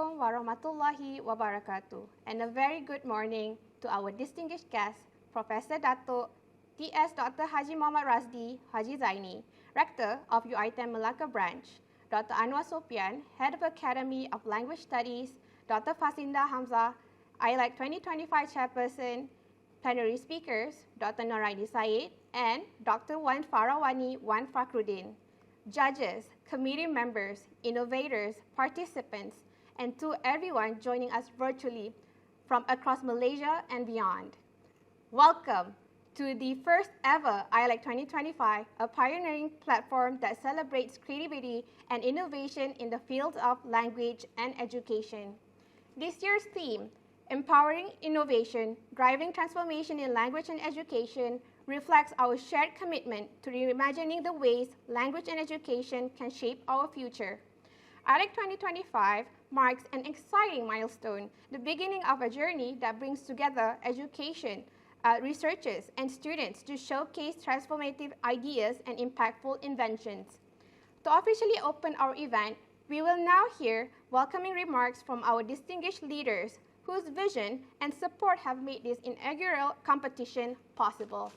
Assalamualaikum warahmatullahi wabarakatuh, and a very good morning to our distinguished guest, Professor Dato' T.S. Dr. Haji Muhammad Razdi Haji Zaini, Rector of UiTM Melaka Branch, Dr. Anwar Sopian, Head of Academy of Language Studies, Dr. Fasinda Hamzah, ILEIC 2025 Chairperson, Plenary Speakers, Dr. Noraini Said, and Dr. Wan Farawani Wan Fakhruddin, judges, committee members, innovators, participants, and to everyone joining us virtually from across Malaysia and beyond. Welcome to the first ever ILEIC 2025, a pioneering platform that celebrates creativity and innovation in the fields of language and education. This year's theme, Empowering Innovation, Driving Transformation in Language and Education, reflects our shared commitment to reimagining the ways language and education can shape our future. ILEIC 2025 marks an exciting milestone, the beginning of a journey that brings together education, researchers, and students to showcase transformative ideas and impactful inventions. To officially open our event, we will now hear welcoming remarks from our distinguished leaders whose vision and support have made this inaugural competition possible.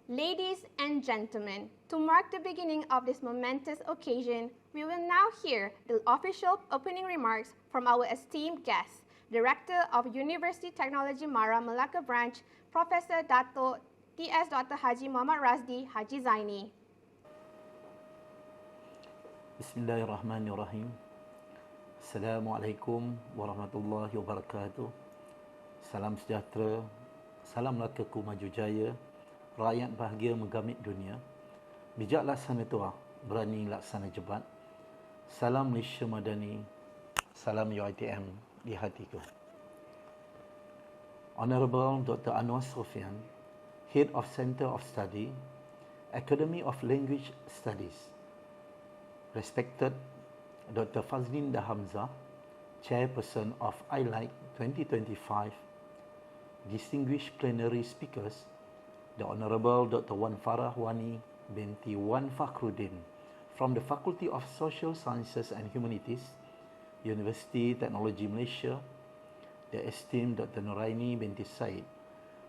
Ladies and gentlemen, to mark the beginning of this momentous occasion, we will now hear the official opening remarks from our esteemed guest, Director of University Technology Mara Melaka Branch, Professor Dato' T.S. Dr. Haji Muhammad Razdi Haji Zaini. Bismillahirrahmanirrahim. Assalamualaikum warahmatullahi wabarakatuh. Salam sejahtera, salam Melaka maju jaya, rakyat bahagia menggamit dunia. Bijak laksana tuah, berani laksana jebat. Salam Malaysia Madani, salam UiTM di hatiku. Honorable Dr. Anwar Sopian, Head of Center of Study, Academy of Language Studies. Respected Dr. Fasinda Hamzah, Chairperson of ILEIC 2025, distinguished plenary speakers, the Honorable Dr. Wan Farawani binti Wan Fakhruddin from the Faculty of Social Sciences and Humanities, University Technology Malaysia, the esteemed Dr. Noraini binti Said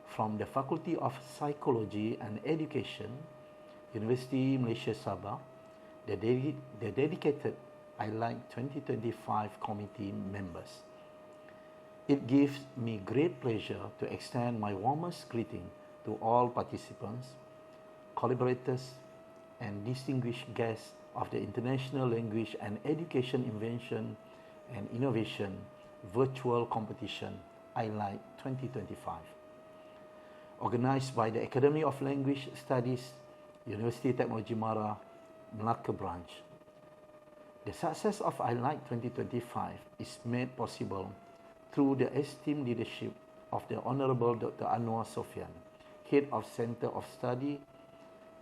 from the Faculty of Psychology and Education, University Malaysia Sabah, the dedicated ILEIC 2025 committee members. It gives me great pleasure to extend my warmest greeting to all participants, collaborators, and distinguished guests of the International Language and Education Invention and Innovation Virtual Competition, ILEIC 2025. Organized by the Academy of Language Studies, University Technology Mara, Melaka Branch. The success of ILEIC 2025 is made possible through the esteemed leadership of the Honorable Dr. Anwar Sopian, Head of Center of Study,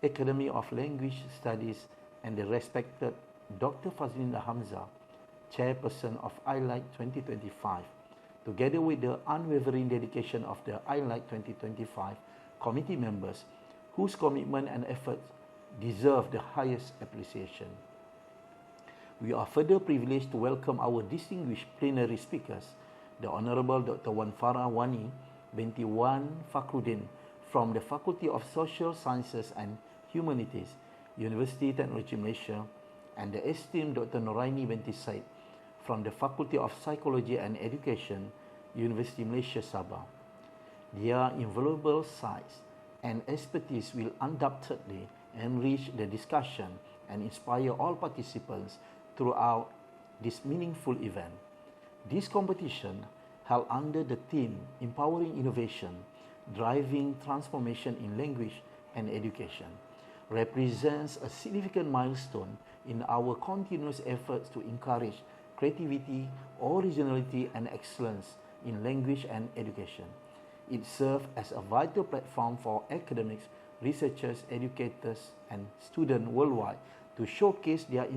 Academy of Language Studies, and the respected Dr. Fasinda Hamzah, Chairperson of ILEIC 2025, together with the unwavering dedication of the ILEIC 2025 committee members, whose commitment and efforts deserve the highest appreciation. We are further privileged to welcome our distinguished plenary speakers, the Honorable Dr. Wan Farawani binti Wan Fakhruddin from the Faculty of Social Sciences and Humanities, University Technology Malaysia, and the esteemed Dr. Noraini binti Said from the Faculty of Psychology and Education, University Malaysia Sabah. Their invaluable sites and expertise will undoubtedly enrich the discussion and inspire all participants throughout this meaningful event. This competition, held under the theme Empowering Innovation, Driving Transformation in Language and Education, represents a significant milestone in our continuous efforts to encourage creativity, originality, and excellence in language and education. It serves as a vital platform for academics, researchers, educators, and students worldwide to showcase their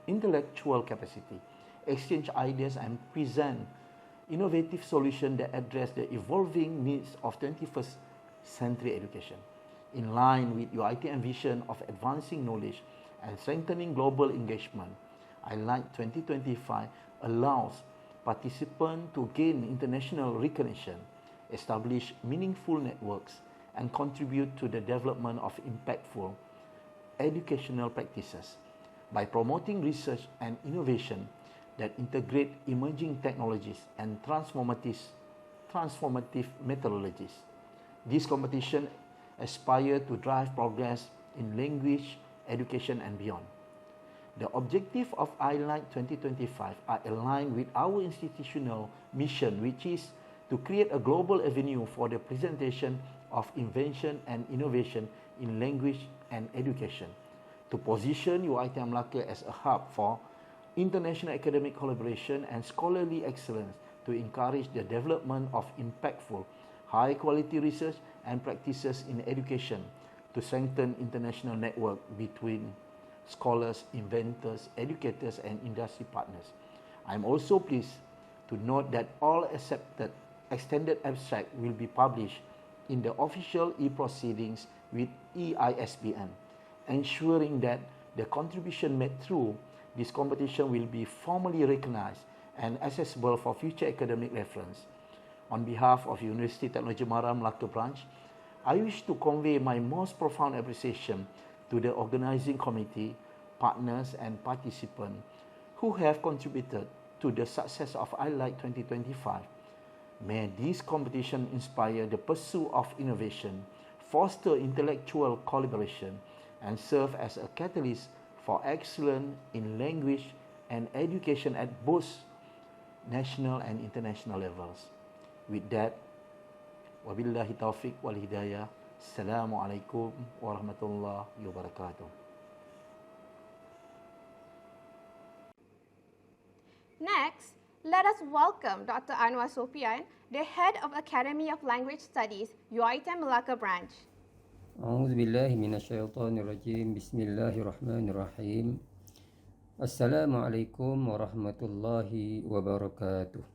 intellectual capacity, exchange ideas, and present innovative solutions that address the evolving needs of 21st century education. In line with UiTM vision of advancing knowledge and strengthening global engagement, ILEIC 2025 allows participants to gain international recognition, establish meaningful networks, and contribute to the development of impactful educational practices by promoting research and innovation that integrate emerging technologies and transformative methodologies. This competition aspires to drive progress in language, education, and beyond. The objectives of ILEIC 2025 are aligned with our institutional mission, which is to create a global avenue for the presentation of invention and innovation in language and education, to position UiTM Melaka as a hub for international academic collaboration and scholarly excellence, to encourage the development of impactful, high-quality research and practices in education, to strengthen international network between scholars, inventors, educators, and industry partners. I am also pleased to note that all accepted extended abstract will be published in the official e-proceedings with EISBN, ensuring that the contribution made through this competition will be formally recognized and accessible for future academic reference. On behalf of University Technology Mara Melaka Branch, I wish to convey my most profound appreciation to the organizing committee, partners, and participants who have contributed to the success of ILEIC 2025. May this competition inspire the pursuit of innovation, foster intellectual collaboration, and serve as a catalyst for excellence in language and education at both national and international levels. With that, wabillahi taufiq wal hidayah. Assalamualaikum warahmatullahi wabarakatuh. Next, let us welcome Dr. Anwar Sofian, the Head of Academy of Language Studies, UiTM Melaka Branch. A'udzubillahi minasyaitonirrajim. Bismillahirrahmanirrahim. Assalamualaikum warahmatullahi wabarakatuh.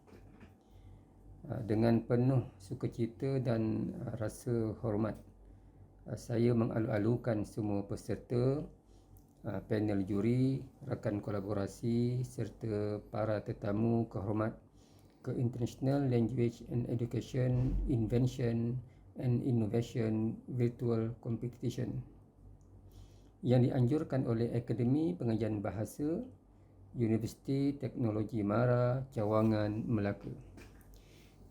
Dengan penuh sukacita dan rasa hormat, saya mengalu-alukan semua peserta, panel juri, rakan kolaborasi serta para tetamu kehormat ke International Language and Education Invention and Innovation Virtual Competition yang dianjurkan oleh Akademi Pengajian Bahasa Universiti Teknologi Mara, Cawangan, Melaka.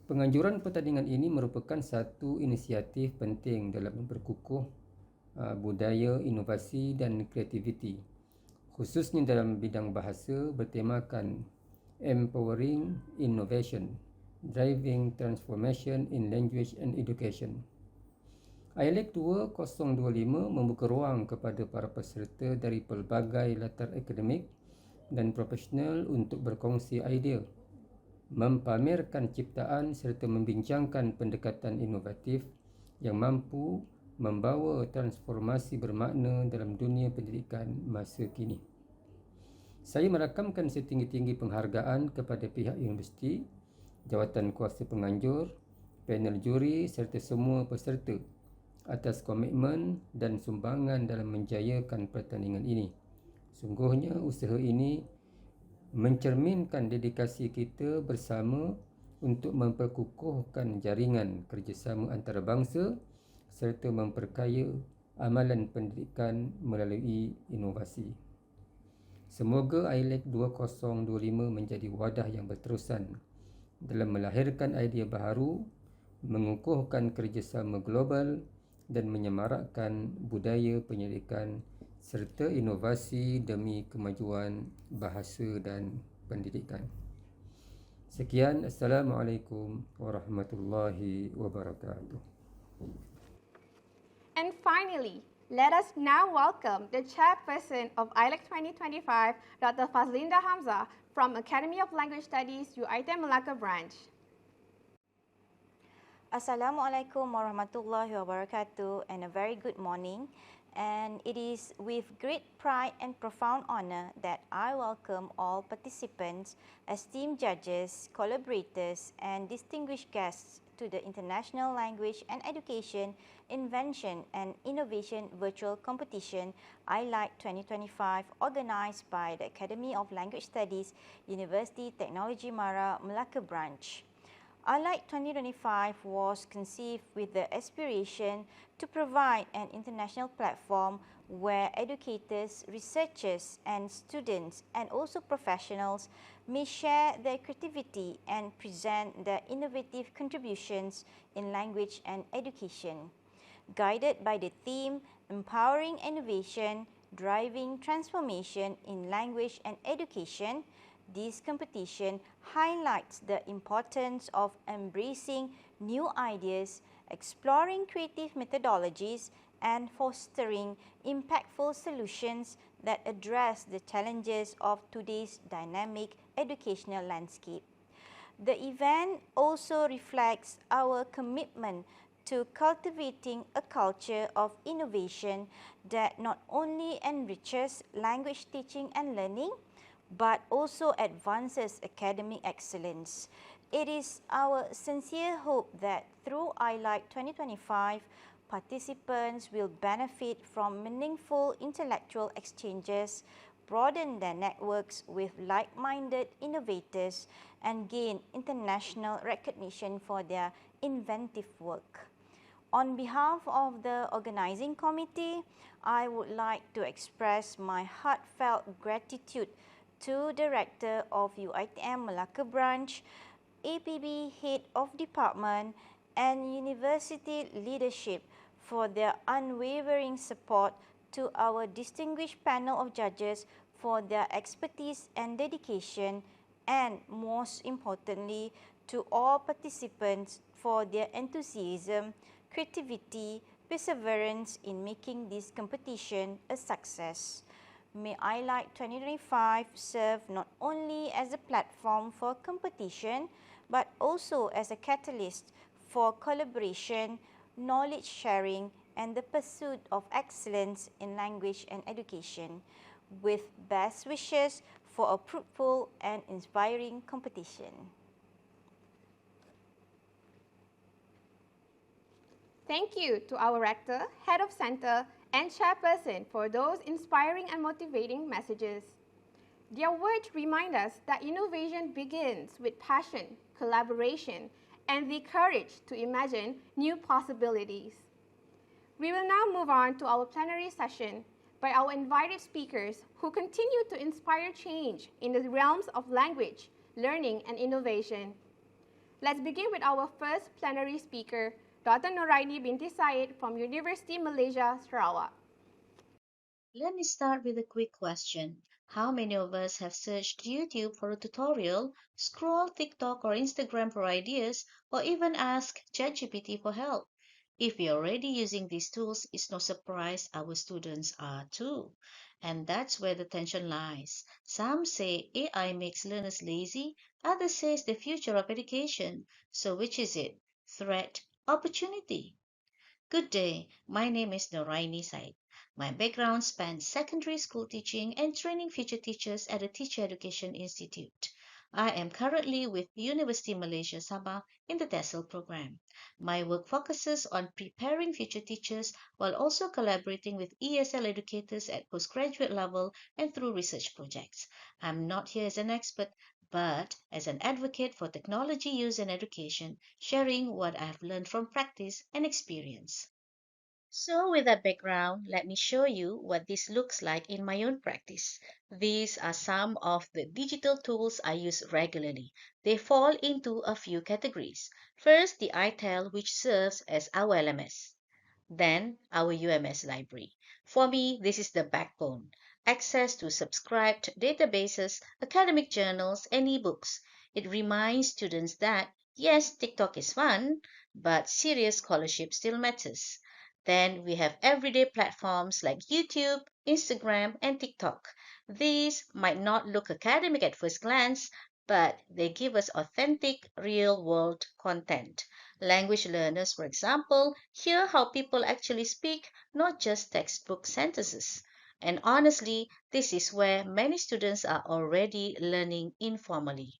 Penganjuran pertandingan ini merupakan satu inisiatif penting dalam memperkukuh budaya, inovasi dan kreativiti, khususnya dalam bidang bahasa bertemakan Empowering Innovation, Driving Transformation in Language and Education. ILEIC 2025 membuka ruang kepada para peserta dari pelbagai latar akademik dan profesional untuk berkongsi idea, mempamerkan ciptaan serta membincangkan pendekatan inovatif yang mampu membawa transformasi bermakna dalam dunia pendidikan masa kini. Saya merakamkan setinggi-tinggi penghargaan kepada pihak universiti, jawatan kuasa penganjur, panel juri serta semua peserta atas komitmen dan sumbangan dalam menjayakan pertandingan ini. Sungguhnya usaha ini mencerminkan dedikasi kita bersama untuk memperkukuhkan jaringan kerjasama antarabangsa serta memperkaya amalan pendidikan melalui inovasi. Semoga ILEIC 2025 menjadi wadah yang berterusan dalam melahirkan idea baharu, mengukuhkan kerjasama global dan menyemarakkan budaya pendidikan serta inovasi demi kemajuan bahasa dan pendidikan. Sekian, Assalamualaikum warahmatullahi wabarakatuh. And finally, let us now welcome the chairperson of ILEIC 2025, Dr. Fazlinda Hamzah from Academy of Language Studies, UiTM Melaka Branch. Assalamualaikum warahmatullahi wabarakatuh, and a very good morning. And it is with great pride and profound honor that I welcome all participants, esteemed judges, collaborators, and distinguished guests to the International Language and Education Invention and Innovation Virtual Competition ILEIC 2025, organised by the Academy of Language Studies, University Technology Mara, Melaka Branch. ILEIC 2025 was conceived with the aspiration to provide an international platform where educators, researchers and students and also professionals may share their creativity and present their innovative contributions in language and education. Guided by the theme Empowering Innovation, Driving Transformation in Language and Education, this competition highlights the importance of embracing new ideas, exploring creative methodologies, and fostering impactful solutions that address the challenges of today's dynamic educational landscape. The event also reflects our commitment to cultivating a culture of innovation that not only enriches language teaching and learning, but also advances academic excellence. It is our sincere hope that through ILEIC 2025, participants will benefit from meaningful intellectual exchanges, broaden their networks with like-minded innovators, and gain international recognition for their inventive work. On behalf of the organizing committee, I would like to express my heartfelt gratitude to Director of UiTM Melaka Branch, APB Head of Department, and University leadership for their unwavering support, to our distinguished panel of judges for their expertise and dedication, and most importantly, to all participants for their enthusiasm, creativity, perseverance in making this competition a success. May ILEIC 2025 serve not only as a platform for competition, but also as a catalyst for collaboration, knowledge sharing, and the pursuit of excellence in language and education, with best wishes for a fruitful and inspiring competition. Thank you to our Rector, Head of Center, and Chairperson for those inspiring and motivating messages. Their words remind us that innovation begins with passion, collaboration, and the courage to imagine new possibilities. We will now move on to our plenary session by our invited speakers who continue to inspire change in the realms of language, learning, and innovation. Let's begin with our first plenary speaker, Dr. Noraini binti Said from University Malaysia, Sarawak. Let me start with a quick question. How many of us have searched YouTube for a tutorial, scrolled TikTok or Instagram for ideas, or even asked ChatGPT for help? If you're already using these tools, it's no surprise our students are too. And that's where the tension lies. Some say AI makes learners lazy, others say it's the future of education. So which is it? Threat, opportunity? Good day, my name is Noraini Said. My background spans secondary school teaching and training future teachers at the Teacher Education Institute. I am currently with University Malaysia Sabah in the TESOL program. My work focuses on preparing future teachers while also collaborating with ESL educators at postgraduate level and through research projects. I'm not here as an expert, but as an advocate for technology use in education, sharing what I have learned from practice and experience. So with that background, let me show you what this looks like in my own practice. These are some of the digital tools I use regularly. They fall into a few categories. First, the ITEL, which serves as our LMS. Then, our UMS library. For me, this is the backbone. Access to subscribed databases, academic journals, and ebooks. It reminds students that, yes, TikTok is fun, but serious scholarship still matters. Then we have everyday platforms like YouTube, Instagram, and TikTok. These might not look academic at first glance, but they give us authentic, real-world content. Language learners, for example, hear how people actually speak, not just textbook sentences. And honestly, this is where many students are already learning informally.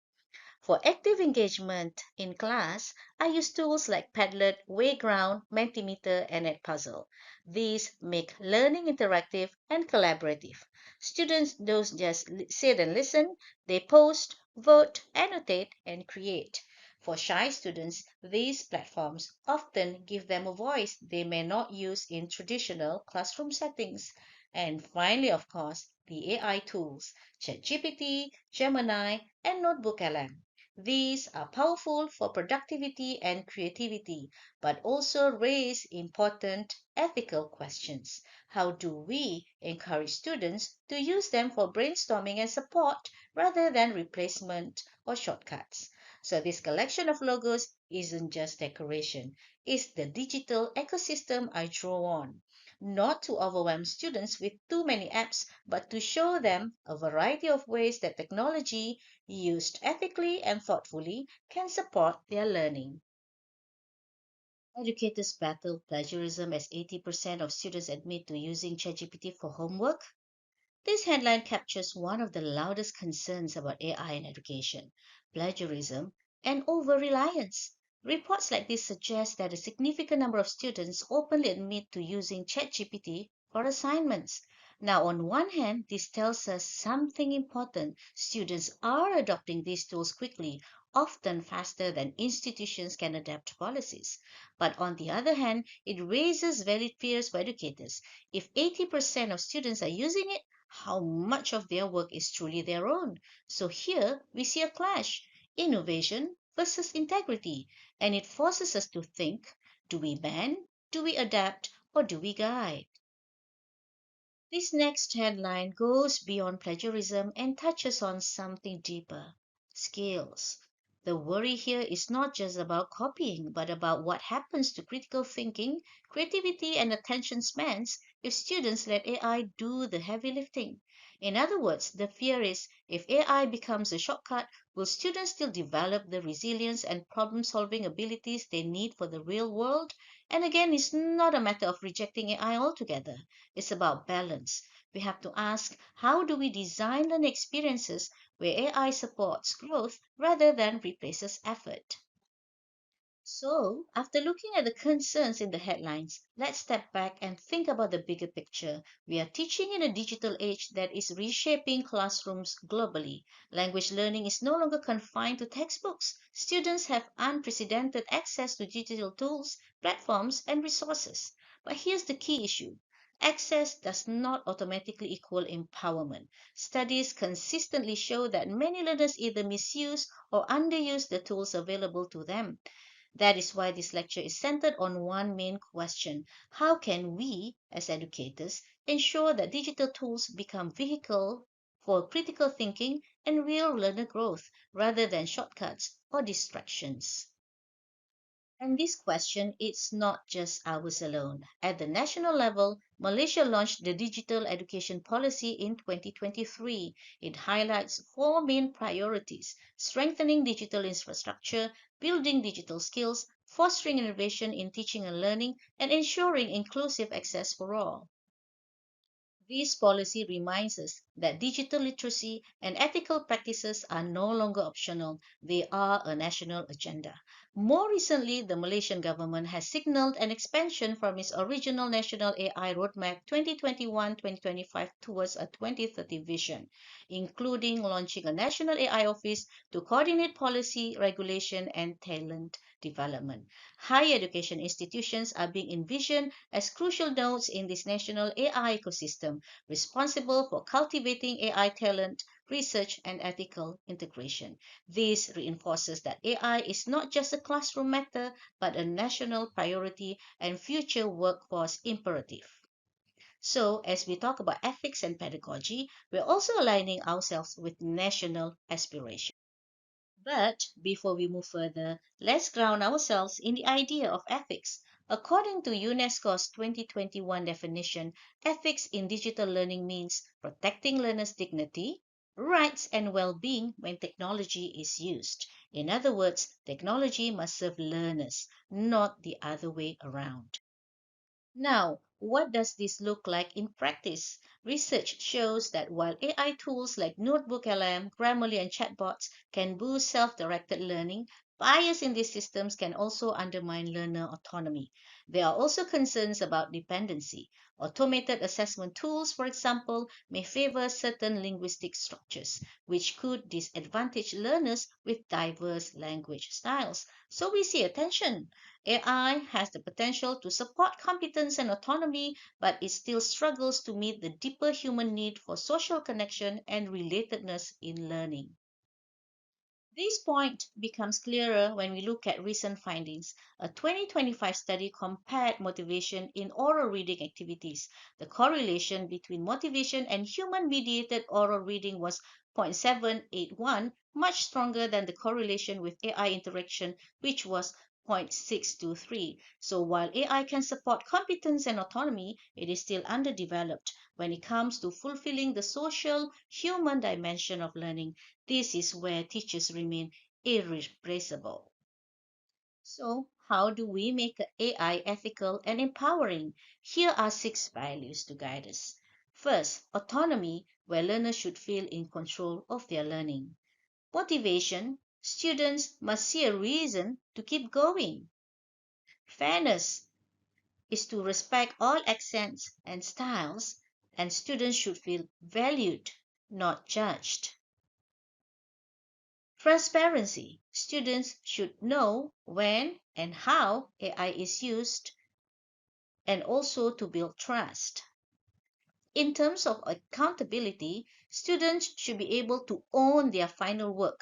For active engagement in class, I use tools like Padlet, Wayground, Mentimeter, and Edpuzzle. These make learning interactive and collaborative. Students don't just sit and listen, they post, vote, annotate, and create. For shy students, these platforms often give them a voice they may not use in traditional classroom settings. And finally, of course, the AI tools, ChatGPT, Gemini, and Notebook LM. These are powerful for productivity and creativity, but also raise important ethical questions. How do we encourage students to use them for brainstorming and support rather than replacement or shortcuts? So this collection of logos isn't just decoration, it's the digital ecosystem I draw on. Not to overwhelm students with too many apps, but to show them a variety of ways that technology, used ethically and thoughtfully, can support their learning. Educators battle plagiarism as 80% of students admit to using ChatGPT for homework. This headline captures one of the loudest concerns about AI in education: plagiarism and over reliance. Reports like this suggest that a significant number of students openly admit to using ChatGPT for assignments. Now, on one hand, this tells us something important. Students are adopting these tools quickly, often faster than institutions can adapt policies. But on the other hand, it raises valid fears for educators. If 80% of students are using it, how much of their work is truly their own? So here we see a clash: innovation versus integrity, and it forces us to think: do we ban, do we adapt, or do we guide? This next headline goes beyond plagiarism and touches on something deeper: skills. The worry here is not just about copying, but about what happens to critical thinking, creativity, and attention spans if students let AI do the heavy lifting. In other words, the fear is, if AI becomes a shortcut, will students still develop the resilience and problem solving abilities they need for the real world? And again, it's not a matter of rejecting AI altogether. It's about balance. We have to ask, how do we design learning experiences where AI supports growth rather than replaces effort? So, after looking at the concerns in the headlines, let's step back and think about the bigger picture. We are teaching in a digital age that is reshaping classrooms globally. Language learning is no longer confined to textbooks. Students have unprecedented access to digital tools, platforms, and resources. But here's the key issue: access does not automatically equal empowerment. Studies consistently show that many learners either misuse or underuse the tools available to them. That is why this lecture is centered on one main question: how can we, as educators, ensure that digital tools become vehicle for critical thinking and real learner growth rather than shortcuts or distractions? And this question is not just ours alone. At the national level, Malaysia launched the Digital Education Policy in 2023. It highlights four main priorities: strengthening digital infrastructure, building digital skills, fostering innovation in teaching and learning, and ensuring inclusive access for all. This policy reminds us that digital literacy and ethical practices are no longer optional, they are a national agenda. More recently, the Malaysian government has signaled an expansion from its original National AI Roadmap 2021-2025 towards a 2030 vision, including launching a national AI office to coordinate policy, regulation, and talent development. Higher education institutions are being envisioned as crucial nodes in this national AI ecosystem, responsible for cultivating AI talent, research, and ethical integration. This reinforces that AI is not just a classroom matter, but a national priority and future workforce imperative. So, as we talk about ethics and pedagogy, we're also aligning ourselves with national aspirations. But before we move further, let's ground ourselves in the idea of ethics. According to UNESCO's 2021 definition, ethics in digital learning means protecting learners' dignity, rights, and well being when technology is used. In other words, technology must serve learners, not the other way around. Now, What does this look like in practice? Research shows that while AI tools like Notebook LM, Grammarly, and chatbots can boost self-directed learning, bias in these systems can also undermine learner autonomy. There are also concerns about dependency. Automated assessment tools, for example, may favor certain linguistic structures, which could disadvantage learners with diverse language styles. So we see a tension. AI has the potential to support competence and autonomy, but it still struggles to meet the deeper human need for social connection and relatedness in learning. This point becomes clearer when we look at recent findings. A 2025 study compared motivation in oral reading activities. The correlation between motivation and human-mediated oral reading was 0.781, much stronger than the correlation with AI interaction, which was 0.623. So while AI can support competence and autonomy, it is still underdeveloped when it comes to fulfilling the social, human dimension of learning. This is where teachers remain irreplaceable. So, how do we make AI ethical and empowering? Here are 6 values to guide us. First, autonomy, where learners should feel in control of their learning. Motivation, students must see a reason to keep going. Fairness is to respect all accents and styles, and students should feel valued, not judged. Transparency. Students should know when and how AI is used and also to build trust. In terms of accountability, students should be able to own their final work.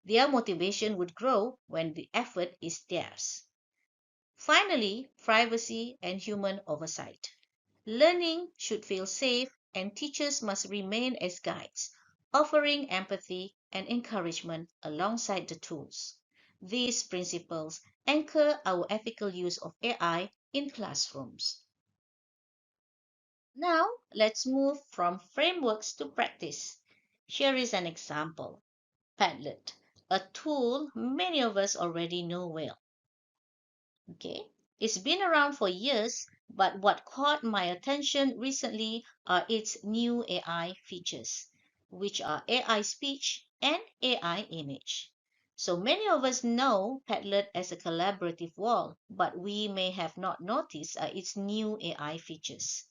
Their motivation would grow when the effort is theirs. Finally, privacy and human oversight. Learning should feel safe and teachers must remain as guides, offering empathy and encouragement alongside the tools. These principles anchor our ethical use of AI in classrooms. Now, let's move from frameworks to practice. Here is an example. Padlet, a tool many of us already know well. Okay, it's been around for years, but what caught my attention recently are its new AI features, which are AI speech and AI image. So many of us know Padlet as a collaborative wall, but we may have not noticed its new AI features.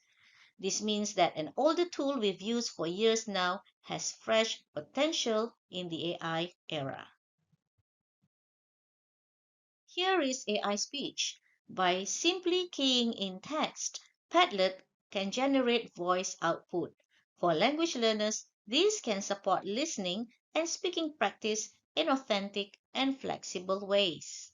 This means that an older tool we've used for years now has fresh potential in the AI era. Here is AI speech. By simply keying in text, Padlet can generate voice output. For language learners, this can support listening and speaking practice in authentic and flexible ways.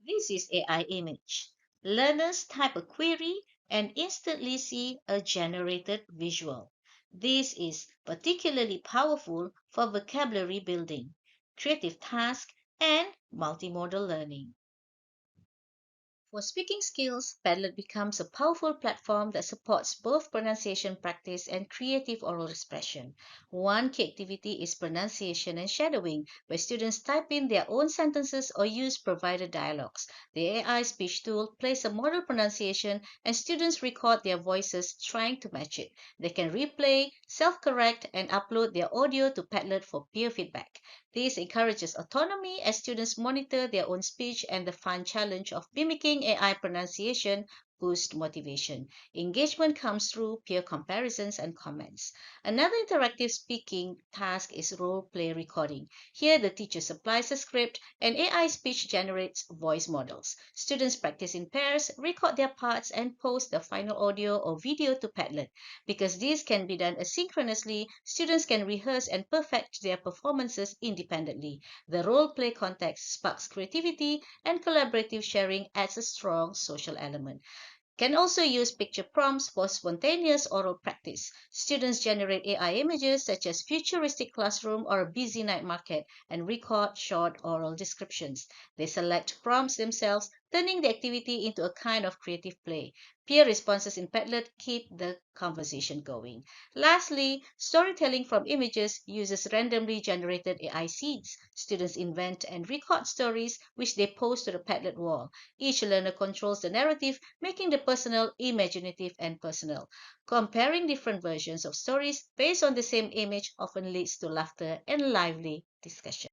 This is AI image. Learners type a query and instantly see a generated visual. This is particularly powerful for vocabulary building, creative tasks, and multimodal learning. For speaking skills, Padlet becomes a powerful platform that supports both pronunciation practice and creative oral expression. One key activity is pronunciation and shadowing, where students type in their own sentences or use provided dialogues. The AI speech tool plays a model pronunciation and students record their voices trying to match it. They can replay, self-correct, and upload their audio to Padlet for peer feedback. This encourages autonomy as students monitor their own speech, and the fun challenge of mimicking AI pronunciation boosts motivation. Engagement comes through peer comparisons and comments. Another interactive speaking task is role play recording. Here, the teacher supplies a script and AI speech generates voice models. Students practice in pairs, record their parts, and post the final audio or video to Padlet. Because this can be done asynchronously, students can rehearse and perfect their performances independently. The role play context sparks creativity, and collaborative sharing adds a strong social element. Can also use picture prompts for spontaneous oral practice. Students generate AI images such as futuristic classroom or a busy night market and record short oral descriptions. They select prompts themselves, turning the activity into a kind of creative play. Peer responses in Padlet keep the conversation going. Lastly, storytelling from images uses randomly generated AI seeds. Students invent and record stories which they post to the Padlet wall. Each learner controls the narrative, making the personal, imaginative, and personal. Comparing different versions of stories based on the same image often leads to laughter and lively discussion.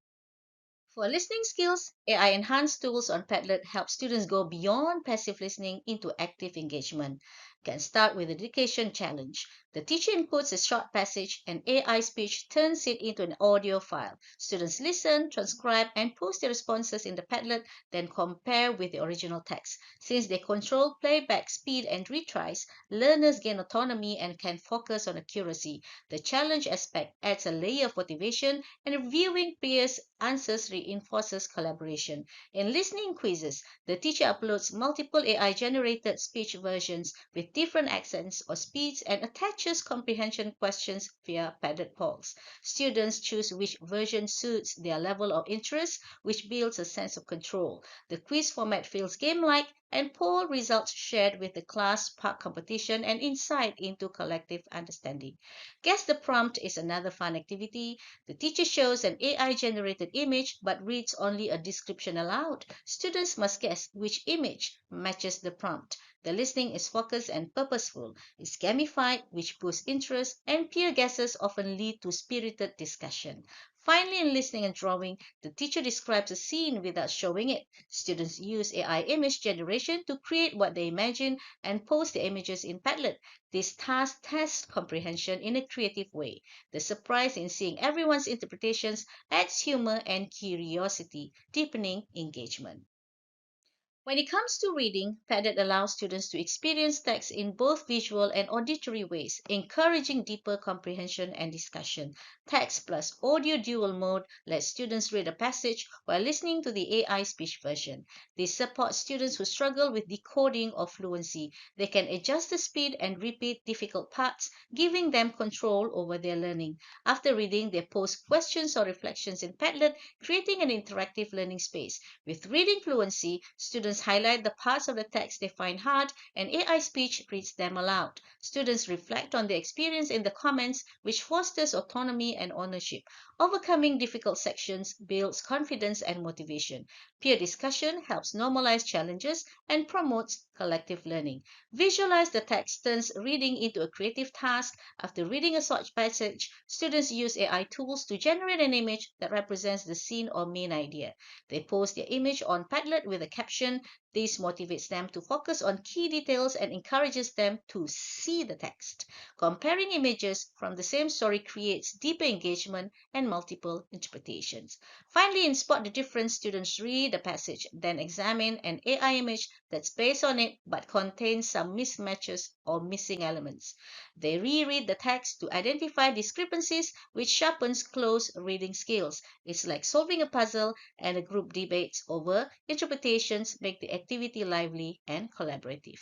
For listening skills, AI-enhanced tools on Padlet help students go beyond passive listening into active engagement. Can start with a dedication challenge. The teacher inputs a short passage and AI speech turns it into an audio file. Students listen, transcribe, and post their responses in the Padlet, then compare with the original text. Since they control playback speed and retries, learners gain autonomy and can focus on accuracy. The challenge aspect adds a layer of motivation, and reviewing peers' answers reinforces collaboration. In listening quizzes, the teacher uploads multiple AI-generated speech versions with different accents or speeds and attaches comprehension questions via padded polls. Students choose which version suits their level of interest, which builds a sense of control. The quiz format feels game-like, and poll results shared with the class spark competition and insight into collective understanding. Guess the prompt is another fun activity. The teacher shows an AI-generated image but reads only a description aloud. Students must guess which image matches the prompt. The listening is focused and purposeful. It's gamified, which boosts interest, and peer guesses often lead to spirited discussion. Finally, in listening and drawing, the teacher describes a scene without showing it. Students use AI image generation to create what they imagine and post the images in Padlet. This task tests comprehension in a creative way. The surprise in seeing everyone's interpretations adds humor and curiosity, deepening engagement. When it comes to reading, Padlet allows students to experience text in both visual and auditory ways, encouraging deeper comprehension and discussion. Text plus audio dual mode lets students read a passage while listening to the AI speech version. This supports students who struggle with decoding or fluency. They can adjust the speed and repeat difficult parts, giving them control over their learning. After reading, they post questions or reflections in Padlet, creating an interactive learning space. With reading fluency, students highlight the parts of the text they find hard, and AI speech reads them aloud. Students reflect on their experience in the comments, which fosters autonomy and ownership. Overcoming difficult sections builds confidence and motivation. Peer discussion helps normalize challenges and promotes collective learning. Visualize the text turns reading into a creative task. After reading a short passage, students use AI tools to generate an image that represents the scene or main idea. They post their image on Padlet with a caption. This motivates them to focus on key details and encourages them to see the text. Comparing images from the same story creates deeper engagement and multiple interpretations. Finally, in Spot the Difference, students read the passage, then examine an AI image that's based on it but contains some mismatches or missing elements. They reread the text to identify discrepancies, which sharpens close reading skills. It's like solving a puzzle, and a group debates over interpretations make the activity lively and collaborative.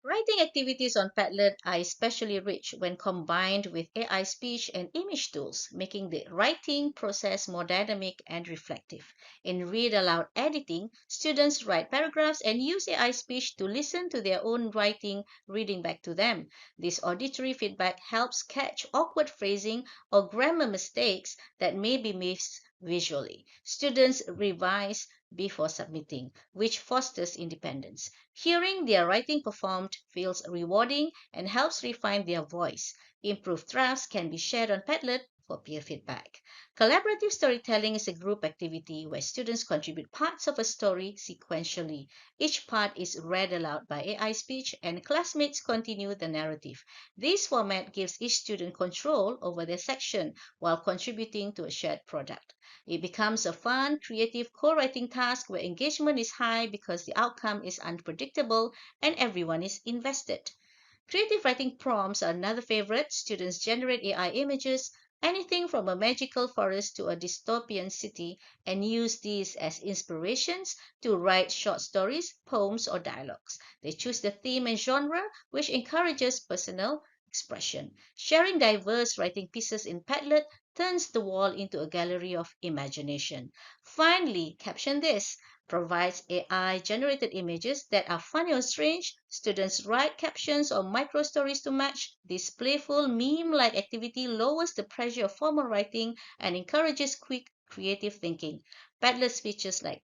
Writing activities on Padlet are especially rich when combined with AI speech and image tools, making the writing process more dynamic and reflective. In read aloud editing, students write paragraphs and use AI speech to listen to their own writing, reading back to them. This auditory feedback helps catch awkward phrasing or grammar mistakes that may be missed visually. Students revise before submitting, which fosters independence. Hearing their writing performed feels rewarding and helps refine their voice. Improved drafts can be shared on Padlet for peer feedback. Collaborative storytelling is a group activity where students contribute parts of a story sequentially. Each part is read aloud by AI speech and classmates continue the narrative. This format gives each student control over their section while contributing to a shared product. It becomes a fun, creative co-writing task where engagement is high because the outcome is unpredictable and everyone is invested. Creative writing prompts are another favorite. Students generate AI images, anything from a magical forest to a dystopian city, and use these as inspirations to write short stories, poems, or dialogues. They choose the theme and genre, which encourages personal expression. Sharing diverse writing pieces in Padlet turns the wall into a gallery of imagination. Finally, caption this. provides AI-generated images that are funny or strange. Students write captions or micro-stories to match. This playful, meme-like activity lowers the pressure of formal writing and encourages quick, creative thinking. Padlet's features like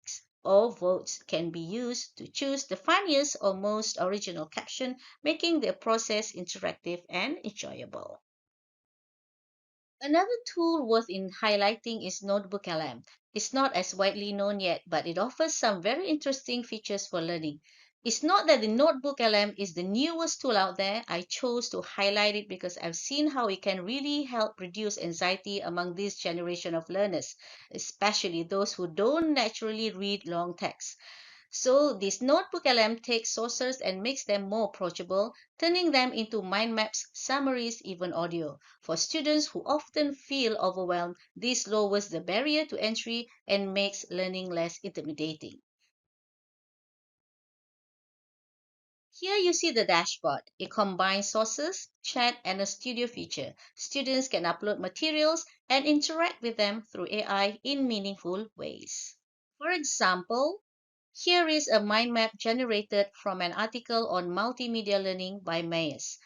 or votes can be used to choose the funniest or most original caption, making the process interactive and enjoyable. Another tool worth in highlighting is Notebook LM. It's not as widely known yet, but it offers some very interesting features for learning. It's not that the Notebook LM is the newest tool out there. I chose to highlight it because I've seen how it can really help reduce anxiety among this generation of learners, especially those who don't naturally read long text. So this Notebook LM takes sources and makes them more approachable, turning them into mind maps, summaries, even audio. For students who often feel overwhelmed, this lowers the barrier to entry and makes learning less intimidating. Here you see the dashboard. It combines sources, chat, and a studio feature. Students can upload materials and interact with them through AI in meaningful ways. For example, here is a mind map generated from an article on multimedia learning by Mayes.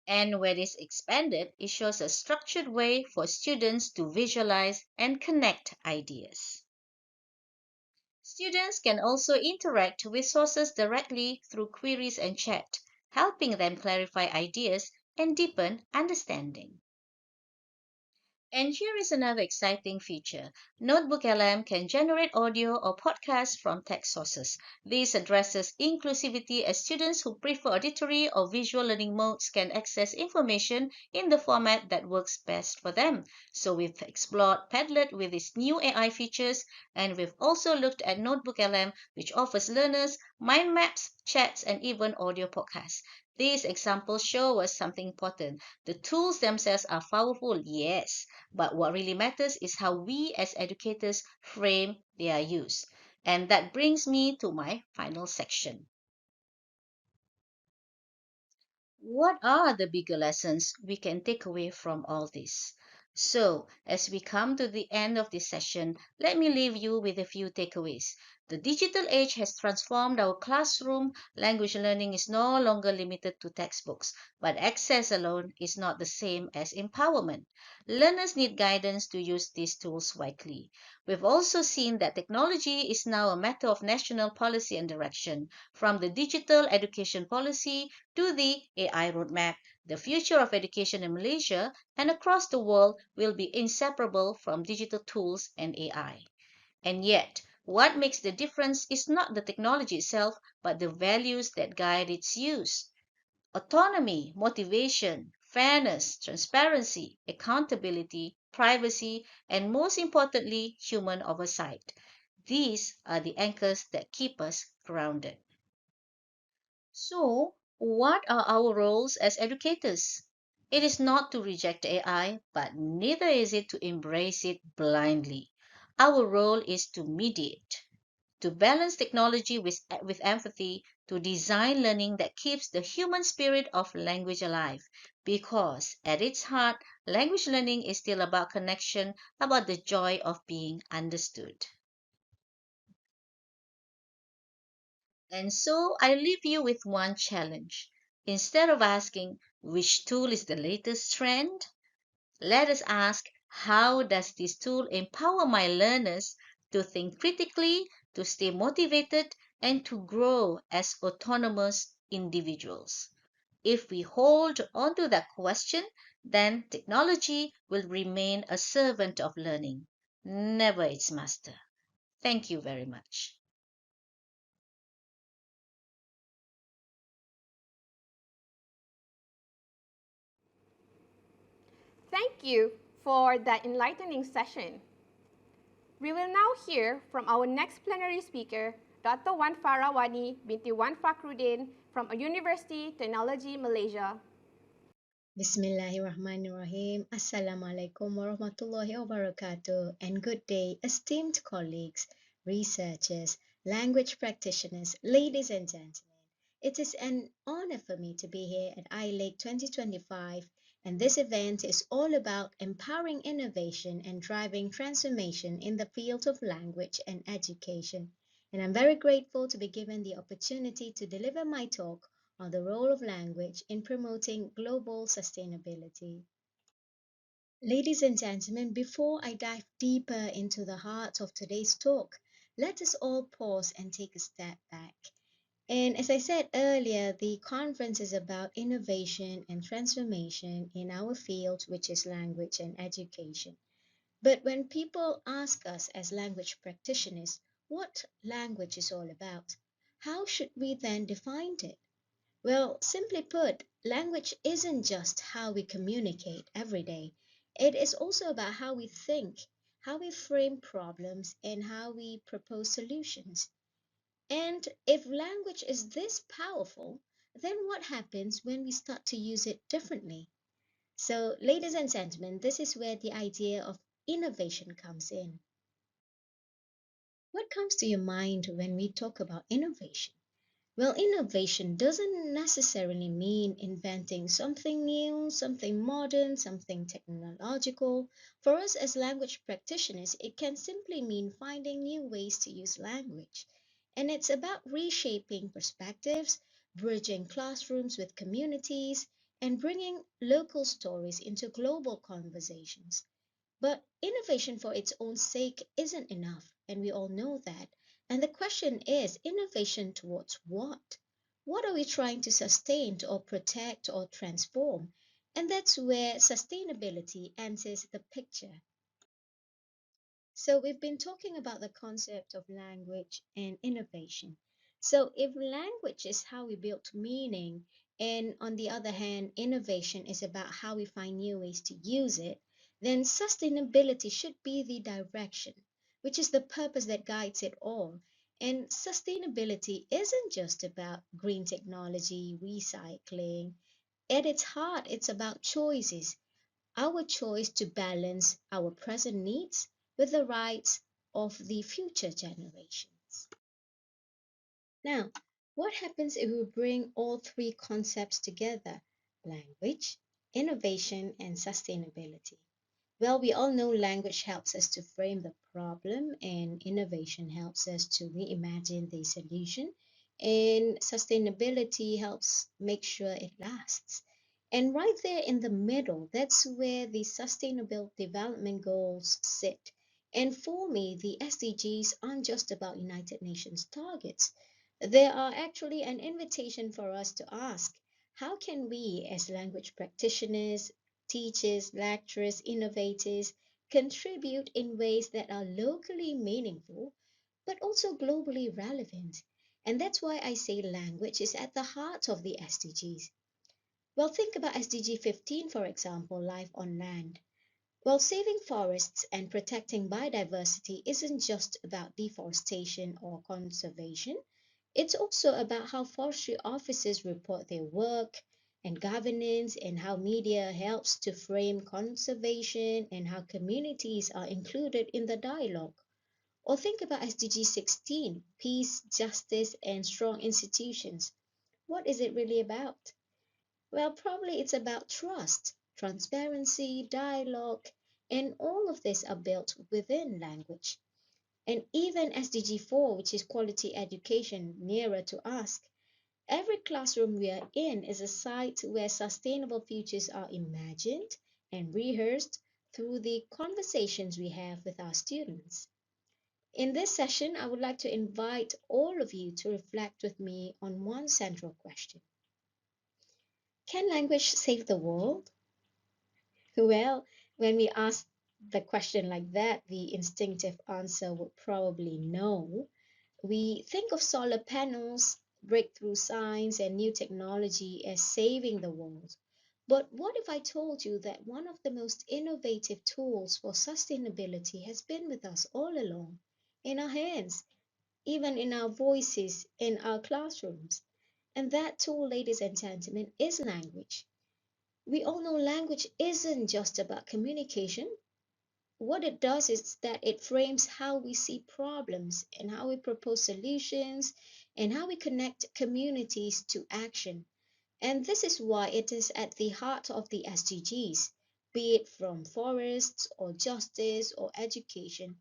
And when it's expanded, it shows a structured way for students to visualize and connect ideas. Students can also interact with sources directly through queries and chat, helping them clarify ideas and deepen understanding. And here is another exciting feature. Notebook LM can generate audio or podcasts from text sources. This addresses inclusivity as students who prefer auditory or visual learning modes can access information in the format that works best for them. So we've explored Padlet with its new AI features, and we've also looked at Notebook LM, which offers learners mind maps, chats, and even audio podcasts. These examples show us something important. The tools themselves are powerful, yes, but what really matters is how we as educators frame their use. And that brings me to my final section. What are the bigger lessons we can take away from all this? So, as we come to the end of this session, let me leave you with a few takeaways. The digital age has transformed our classroom. Language learning is no longer limited to textbooks, but access alone is not the same as empowerment. Learners need guidance to use these tools wisely. We've also seen that technology is now a matter of national policy and direction, from the digital education policy to the AI roadmap. The future of education in Malaysia and across the world will be inseparable from digital tools and AI. And yet, what makes the difference is not the technology itself, but the values that guide its use. Autonomy, motivation, fairness, transparency, accountability, privacy, and most importantly, human oversight. These are the anchors that keep us grounded. So, what are our roles as educators? It is not to reject AI, but neither is it to embrace it blindly. Our role is to mediate, to balance technology with empathy, to design learning that keeps the human spirit of language alive. Because at its heart, language learning is still about connection, about the joy of being understood. And so I leave you with one challenge. Instead of asking which tool is the latest trend, let us ask how does this tool empower my learners to think critically, to stay motivated, and to grow as autonomous individuals. If we hold on to that question, then technology will remain a servant of learning, never its master. Thank you very much. Thank you for that enlightening session. We will now hear from our next plenary speaker, Dr. Wan Farawani binti Wan Fakrudin from a University Technology Malaysia. Bismillahirrahmanirrahim. Assalamualaikum warahmatullahi wabarakatuh. And good day, esteemed colleagues, researchers, language practitioners, ladies and gentlemen. It is an honor for me to be here at ILEIC 2025 And this event is all about empowering innovation and driving transformation in the field of language and education. And I'm very grateful to be given the opportunity to deliver my talk on the role of language in promoting global sustainability. Ladies and gentlemen, before I dive deeper into the heart of today's talk, let us all pause and take a step back. And as I said earlier, the conference is about innovation and transformation in our field, which is language and education. But when people ask us as language practitioners what language is all about, how should we then define it? Well, simply put, language isn't just how we communicate every day. It is also about how we think, how we frame problems, and how we propose solutions. And if language is this powerful, then what happens when we start to use it differently? So, ladies and gentlemen, this is where the idea of innovation comes in. What comes to your mind when we talk about innovation? Well, innovation doesn't necessarily mean inventing something new, something modern, something technological. For us as language practitioners, it can simply mean finding new ways to use language. And it's about reshaping perspectives, bridging classrooms with communities, and bringing local stories into global conversations. But innovation for its own sake isn't enough, and we all know that. And the question is innovation towards what? What are we trying to sustain or protect or transform? And that's where sustainability enters the picture. So, we've been talking about the concept of language and innovation. So, if language is how we build meaning, and on the other hand, innovation is about how we find new ways to use it, then sustainability should be the direction, which is the purpose that guides it all. And sustainability isn't just about green technology, recycling. At its heart, it's about choices, our choice to balance our present needs with the rights of the future generations. Now, what happens if we bring all three concepts together? Language, innovation, and sustainability. Well, we all know language helps us to frame the problem, and innovation helps us to reimagine the solution, and sustainability helps make sure it lasts. And right there in the middle, that's where the Sustainable Development Goals sit. And for me, the SDGs aren't just about United Nations targets. They are actually an invitation for us to ask, how can we, as language practitioners, teachers, lecturers, innovators, contribute in ways that are locally meaningful, but also globally relevant? And that's why I say language is at the heart of the SDGs. Well, think about SDG 15, for example, life on land. Well, saving forests and protecting biodiversity isn't just about deforestation or conservation. It's also about how forestry officers report their work and governance, and how media helps to frame conservation, and how communities are included in the dialogue. Or think about SDG 16, peace, justice, and strong institutions. What is it really about? Well, probably it's about trust, transparency, dialogue, and all of this are built within language. And even SDG 4, which is quality education nearer to us, every classroom we are in is a site where sustainable futures are imagined and rehearsed through the conversations we have with our students. In this session, I would like to invite all of you to reflect with me on one central question. Can language save the world? Well, when we ask the question like that, the instinctive answer would probably no. We think of solar panels, breakthrough science, and new technology as saving the world. But what if I told you that one of the most innovative tools for sustainability has been with us all along, in our hands, even in our voices, in our classrooms? And that tool, ladies and gentlemen, is language. We all know language isn't just about communication. What it does is that it frames how we see problems, and how we propose solutions, and how we connect communities to action. And this is why it is at the heart of the SDGs, be it from forests or justice or education.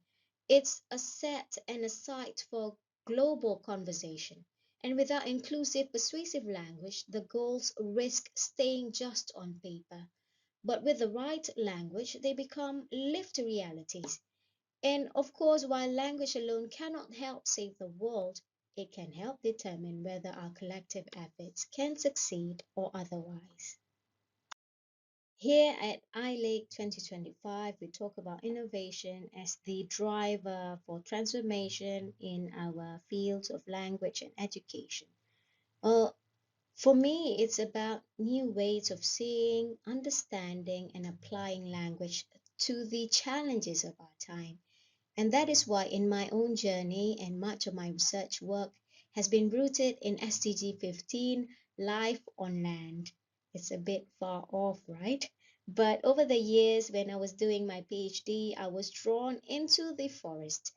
It's a set and a site for global conversation. And without inclusive, persuasive language, the goals risk staying just on paper. But with the right language, they become lived realities. And of course, while language alone cannot help save the world, it can help determine whether our collective efforts can succeed or otherwise. Here at ILEIC 2025, we talk about innovation as the driver for transformation in our fields of language and education. Well, for me, it's about new ways of seeing, understanding, and applying language to the challenges of our time. And that is why, in my own journey and much of my research work has been rooted in SDG 15, life on land. It's a bit far off, right? But over the years, when I was doing my PhD, I was drawn into the forest.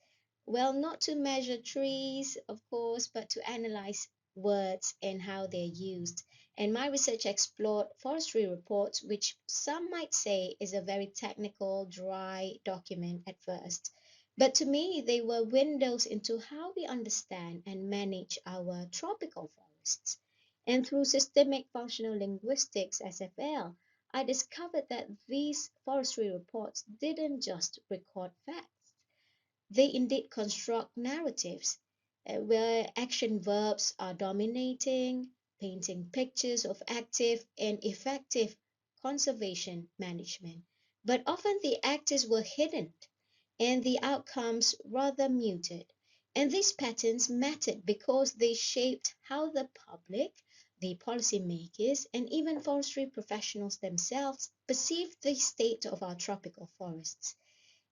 Well, not to measure trees, of course, but to analyze words and how they're used. And my research explored forestry reports, which some might say is a very technical, dry document at first. But to me, they were windows into how we understand and manage our tropical forests. And through systemic functional linguistics, SFL, I discovered that these forestry reports didn't just record facts. They indeed construct narratives where action verbs are dominating, painting pictures of active and effective conservation management. But often the actors were hidden and the outcomes rather muted. And these patterns mattered because they shaped how the public, the policymakers, and even forestry professionals themselves perceived the state of our tropical forests.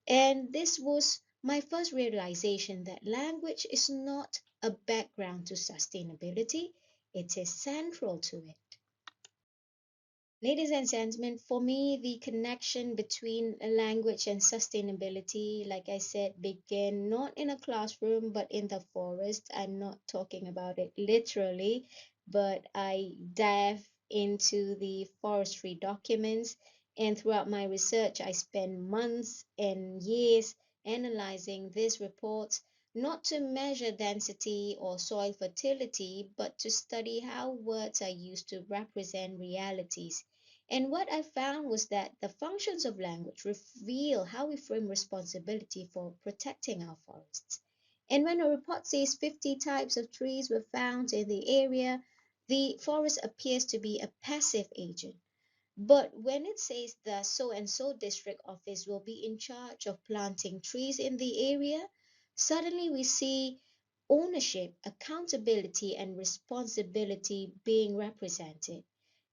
And this was my first realization that language is not a background to sustainability, it is central to it. Ladies and gentlemen, for me, the connection between language and sustainability, like I said, began not in a classroom but in the forest. I'm not talking about it literally, but I dive into the forestry documents. And throughout my research, I spent months and years analyzing these reports, not to measure density or soil fertility, but to study how words are used to represent realities. And what I found was that the functions of language reveal how we frame responsibility for protecting our forests. And when a report says 50 types of trees were found in the area, the forest appears to be a passive agent. But when it says the so and so district office will be in charge of planting trees in the area, suddenly we see ownership, accountability, and responsibility being represented.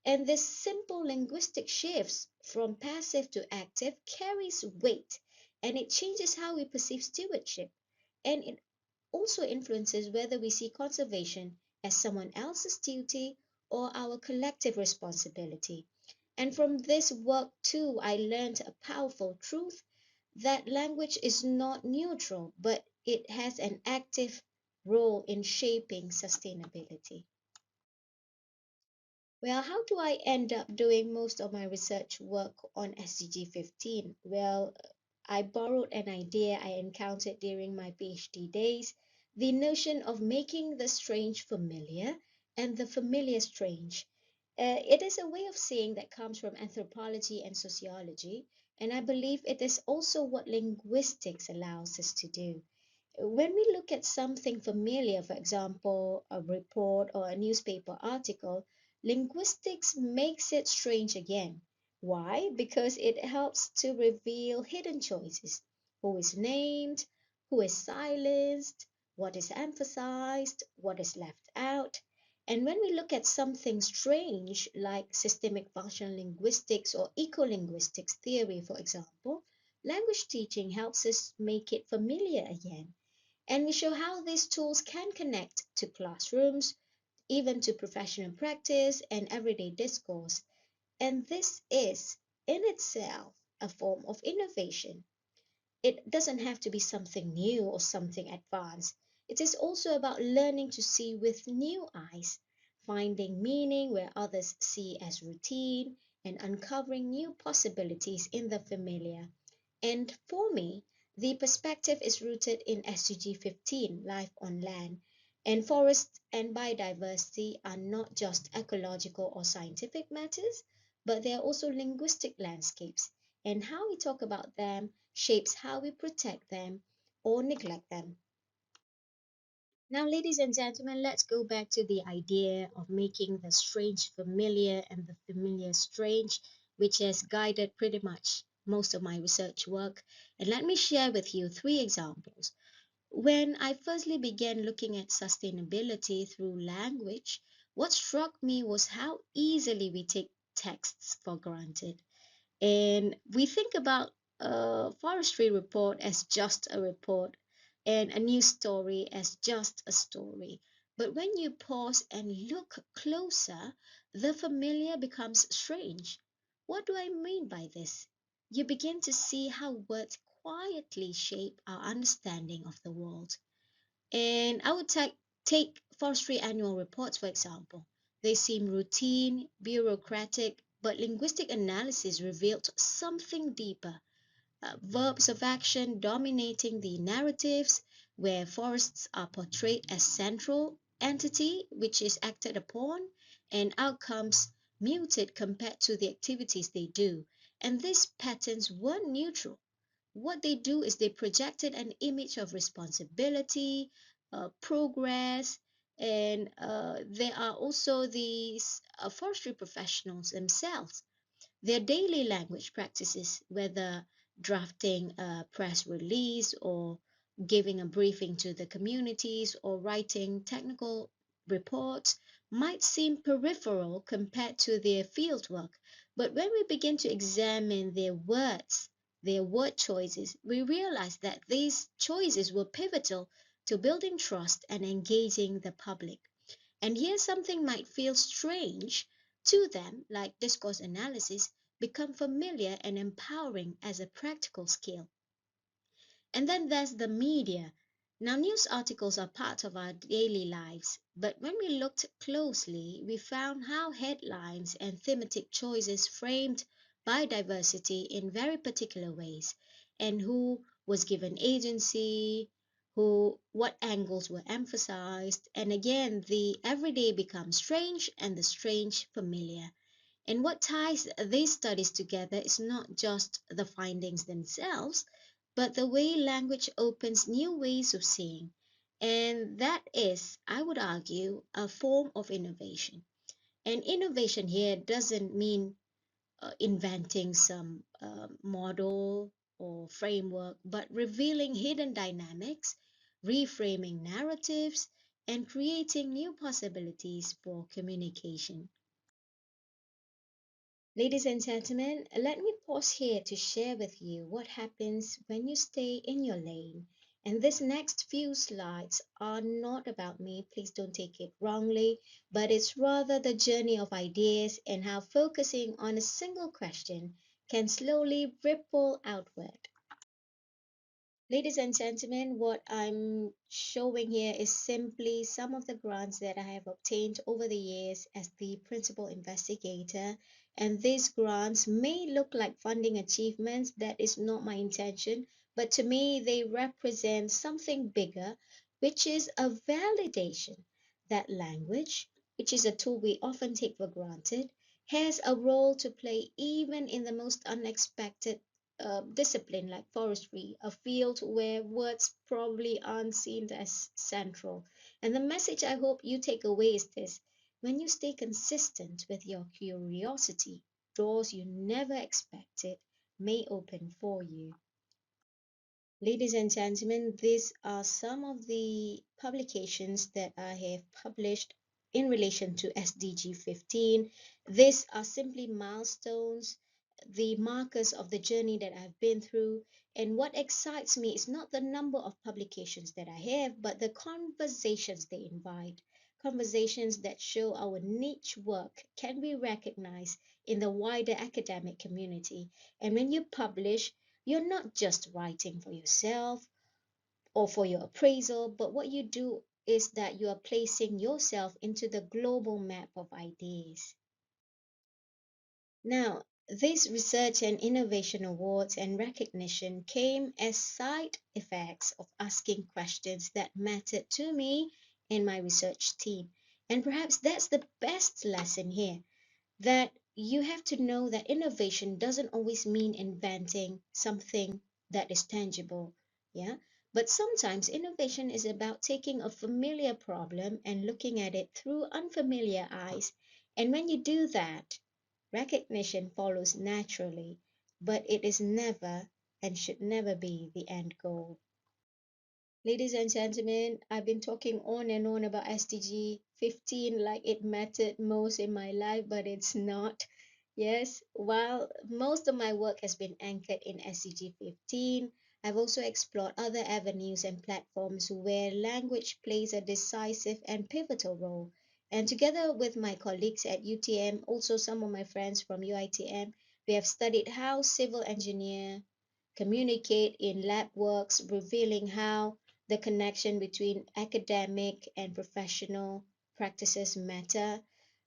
And this simple linguistic shifts from passive to active carries weight, and it changes how we perceive stewardship. And it also influences whether we see conservation as someone else's duty or our collective responsibility. And from this work too, I learned a powerful truth that language is not neutral, but it has an active role in shaping sustainability. Well, how do I end up doing most of my research work on SDG 15? Well, I borrowed an idea I encountered during my PhD days, the notion of making the strange familiar and the familiar strange. It is a way of saying that comes from anthropology and sociology, and I believe it is also what linguistics allows us to do. When we look at something familiar, for example, a report or a newspaper article, linguistics makes it strange again. Why? Because it helps to reveal hidden choices. Who is named, who is silenced, what is emphasized, what is left out. And when we look at something strange, like systemic functional linguistics or ecolinguistics theory, for example, language teaching helps us make it familiar again. And we show how these tools can connect to classrooms, even to professional practice and everyday discourse. And this is, in itself, a form of innovation. It doesn't have to be something new or something advanced. It is also about learning to see with new eyes, finding meaning where others see as routine, and uncovering new possibilities in the familiar. And for me, the perspective is rooted in SDG 15, Life on Land. And forests and biodiversity are not just ecological or scientific matters, but they are also linguistic landscapes. And how we talk about them shapes how we protect them or neglect them. Now, ladies and gentlemen, let's go back to the idea of making the strange familiar and the familiar strange, which has guided pretty much most of my research work. And let me share with you three examples. When I firstly began looking at sustainability through language, what struck me was how easily we take texts for granted. And we think about a forestry report as just a report and a news story as just a story. But when you pause and look closer, the familiar becomes strange. What do I mean by this? You begin to see how words quietly shape our understanding of the world. And I would take forestry annual reports, for example. They seem routine, bureaucratic, but linguistic analysis revealed something deeper. Verbs of action dominating the narratives, where forests are portrayed as central entity which is acted upon, and outcomes muted compared to the activities they do. And these patterns weren't neutral. What they do is they projected an image of responsibility, progress, and there are also these forestry professionals themselves. Their daily language practices, whether drafting a press release or giving a briefing to the communities or writing technical reports, might seem peripheral compared to their fieldwork. But when we begin to examine their words, their word choices, we realize that these choices were pivotal to building trust and engaging the public. And here something might feel strange to them, like discourse analysis, become familiar and empowering as a practical skill. And then there's the media. Now, news articles are part of our daily lives, but when we looked closely, we found how headlines and thematic choices framed biodiversity in very particular ways, and who was given agency, what angles were emphasized, and again, the everyday becomes strange and the strange familiar. And what ties these studies together is not just the findings themselves, but the way language opens new ways of seeing. And that is, I would argue, a form of innovation. And innovation here doesn't mean inventing some model or framework, but revealing hidden dynamics, reframing narratives, and creating new possibilities for communication. Ladies and gentlemen, let me pause here to share with you what happens when you stay in your lane. And this next few slides are not about me, please don't take it wrongly, but it's rather the journey of ideas and how focusing on a single question can slowly ripple outward. Ladies and gentlemen, what I'm showing here is simply some of the grants that I have obtained over the years as the principal investigator. And these grants may look like funding achievements. That is not my intention. But to me, they represent something bigger, which is a validation that language, which is a tool we often take for granted, has a role to play even in the most unexpected discipline like forestry, a field where words probably aren't seen as central. And the message I hope you take away is this: when you stay consistent with your curiosity, doors you never expected may open for you. Ladies and gentlemen, these are some of the publications that I have published in relation to SDG 15. These are simply milestones, the markers of the journey that I've been through. And what excites me is not the number of publications that I have, but the conversations they invite. Conversations that show our niche work can be recognized in the wider academic community. And when you publish, you're not just writing for yourself or for your appraisal, but what you do is that you are placing yourself into the global map of ideas. Now, these research and innovation awards and recognition came as side effects of asking questions that mattered to me and my research team. And perhaps that's the best lesson here, that you have to know that innovation doesn't always mean inventing something that is tangible, yeah? But sometimes innovation is about taking a familiar problem and looking at it through unfamiliar eyes. And when you do that, recognition follows naturally, but it is never and should never be the end goal. Ladies and gentlemen, I've been talking on and on about SDG 15 like it mattered most in my life, but it's not. Yes, while most of my work has been anchored in SDG 15, I've also explored other avenues and platforms where language plays a decisive and pivotal role. And together with my colleagues at UTM, also some of my friends from UiTM, we have studied how civil engineers communicate in lab works, revealing how the connection between academic and professional practices matter.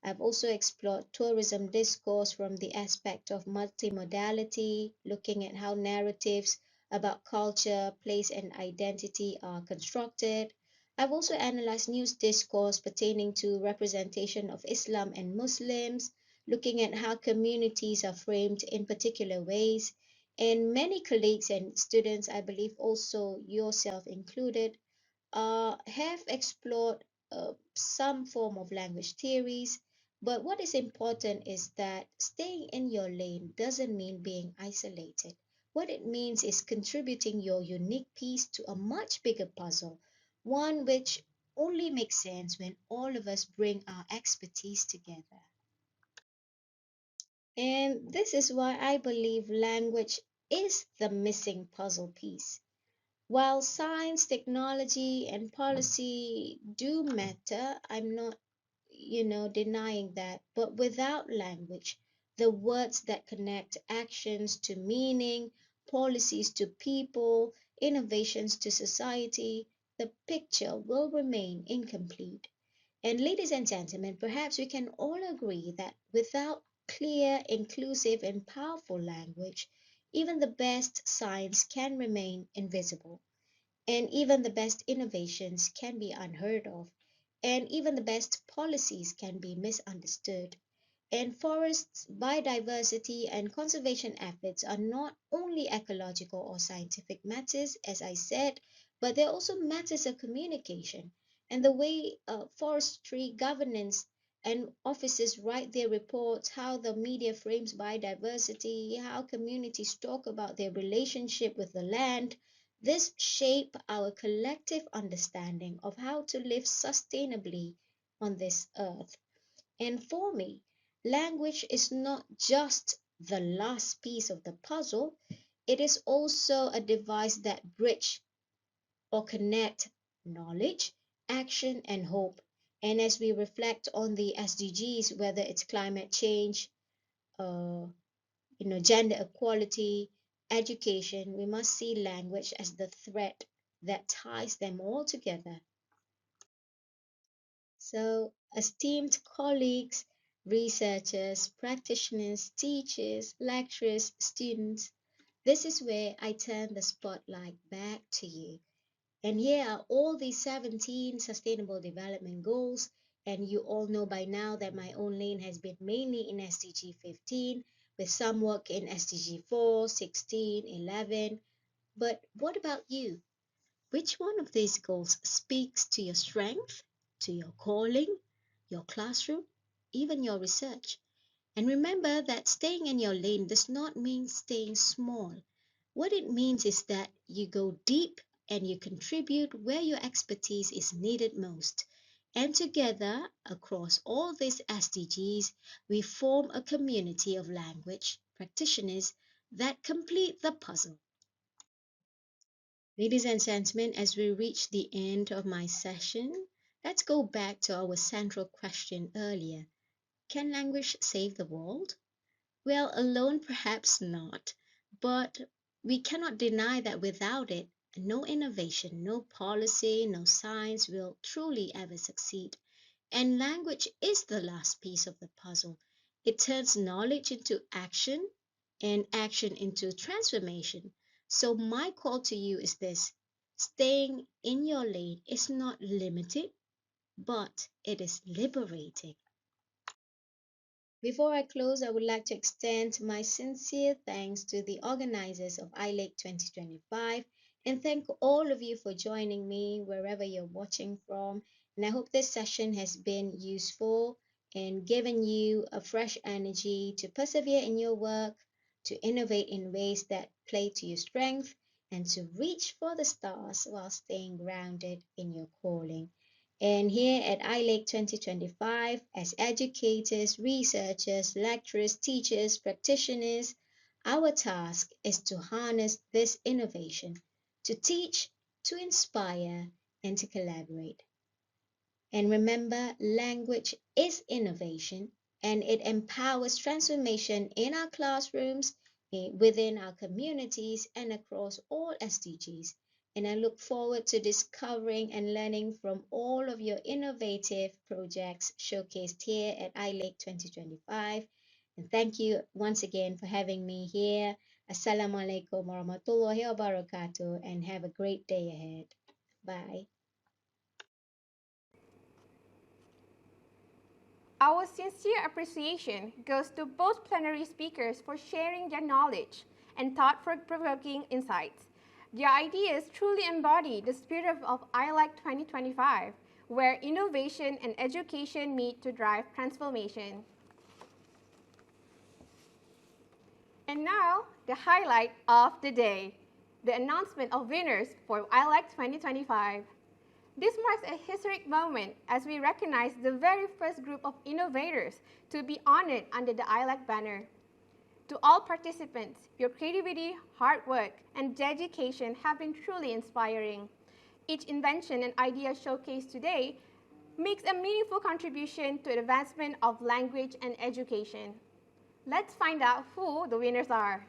I've also explored tourism discourse from the aspect of multimodality, looking at how narratives about culture, place, and identity are constructed. I've also analyzed news discourse pertaining to representation of Islam and Muslims, looking at how communities are framed in particular ways. And many colleagues and students, I believe also yourself included, have explored some form of language theories. But what is important is that staying in your lane doesn't mean being isolated. What it means is contributing your unique piece to a much bigger puzzle, one which only makes sense when all of us bring our expertise together. And this is why I believe language is the missing puzzle piece. While science, technology, and policy do matter, I'm not, denying that. But without language, the words that connect actions to meaning, policies to people, innovations to society, the picture will remain incomplete. And ladies and gentlemen, perhaps we can all agree that without clear, inclusive, and powerful language, even the best science can remain invisible, and even the best innovations can be unheard of, and even the best policies can be misunderstood. And forests, biodiversity, and conservation efforts are not only ecological or scientific matters, as I said, but they're also matters of communication. And the way forestry governance and officers write their reports, how the media frames biodiversity, how communities talk about their relationship with the land, this shape our collective understanding of how to live sustainably on this earth. And for me, language is not just the last piece of the puzzle, it is also a device that bridge or connect knowledge, action, and hope. And as we reflect on the SDGs, whether it's climate change, uh, gender equality, education, we must see language as the thread that ties them all together. So, esteemed colleagues, researchers, practitioners, teachers, lecturers, students, this is where I turn the spotlight back to you. And here are all these 17 Sustainable Development Goals. And you all know by now that my own lane has been mainly in SDG 15, with some work in SDG 4, 16, 11. But what about you? Which one of these goals speaks to your strength, to your calling, your classroom, even your research? And remember that staying in your lane does not mean staying small. What it means is that you go deep and you contribute where your expertise is needed most. And together, across all these SDGs, we form a community of language practitioners that complete the puzzle. Ladies and gentlemen, as we reach the end of my session, let's go back to our central question earlier. Can language save the world? Well, alone perhaps not, but we cannot deny that without it, no innovation, no policy, no science will truly ever succeed. And language is the last piece of the puzzle. It turns knowledge into action and action into transformation. So, my call to you is this: staying in your lane is not limited, but it is liberating. Before I close, I would like to extend my sincere thanks to the organizers of ILEIC 2025 and thank all of you for joining me wherever you're watching from. And I hope this session has been useful and given you a fresh energy to persevere in your work, to innovate in ways that play to your strength, and to reach for the stars while staying grounded in your calling. And here at ILEIC 2025, as educators, researchers, lecturers, teachers, practitioners, our task is to harness this innovation, to teach, to inspire, and to collaborate. And remember, language is innovation and it empowers transformation in our classrooms, within our communities, and across all SDGs. And I look forward to discovering and learning from all of your innovative projects showcased here at ILEIC 2025. And thank you once again for having me here. Assalamualaikum warahmatullahi wabarakatuh, and have a great day ahead. Bye. Our sincere appreciation goes to both plenary speakers for sharing their knowledge and thought-provoking insights. Their ideas truly embody the spirit of ILEIC 2025, where innovation and education meet to drive transformation. And now, the highlight of the day, the announcement of winners for ILEIC 2025. This marks a historic moment as we recognize the very first group of innovators to be honored under the ILEIC banner. To all participants, your creativity, hard work, and dedication have been truly inspiring. Each invention and idea showcased today makes a meaningful contribution to the advancement of language and education. Let's find out who the winners are.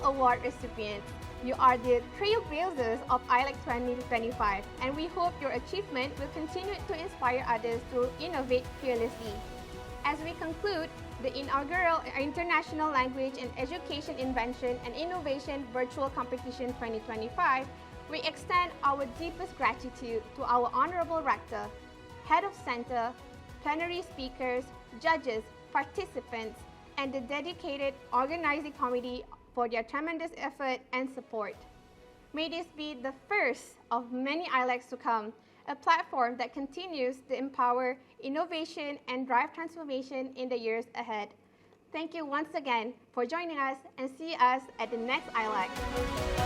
Award recipients. You are the trailblazers of ILEIC 2025, and we hope your achievement will continue to inspire others to innovate fearlessly. As we conclude the inaugural International Language and Education Invention and Innovation Virtual Competition 2025, we extend our deepest gratitude to our Honorable Rector, Head of Center, plenary speakers, judges, participants, and the dedicated organizing committee for their tremendous effort and support. May this be the first of many ILECs to come, a platform that continues to empower innovation and drive transformation in the years ahead. Thank you once again for joining us, and see us at the next ILEC.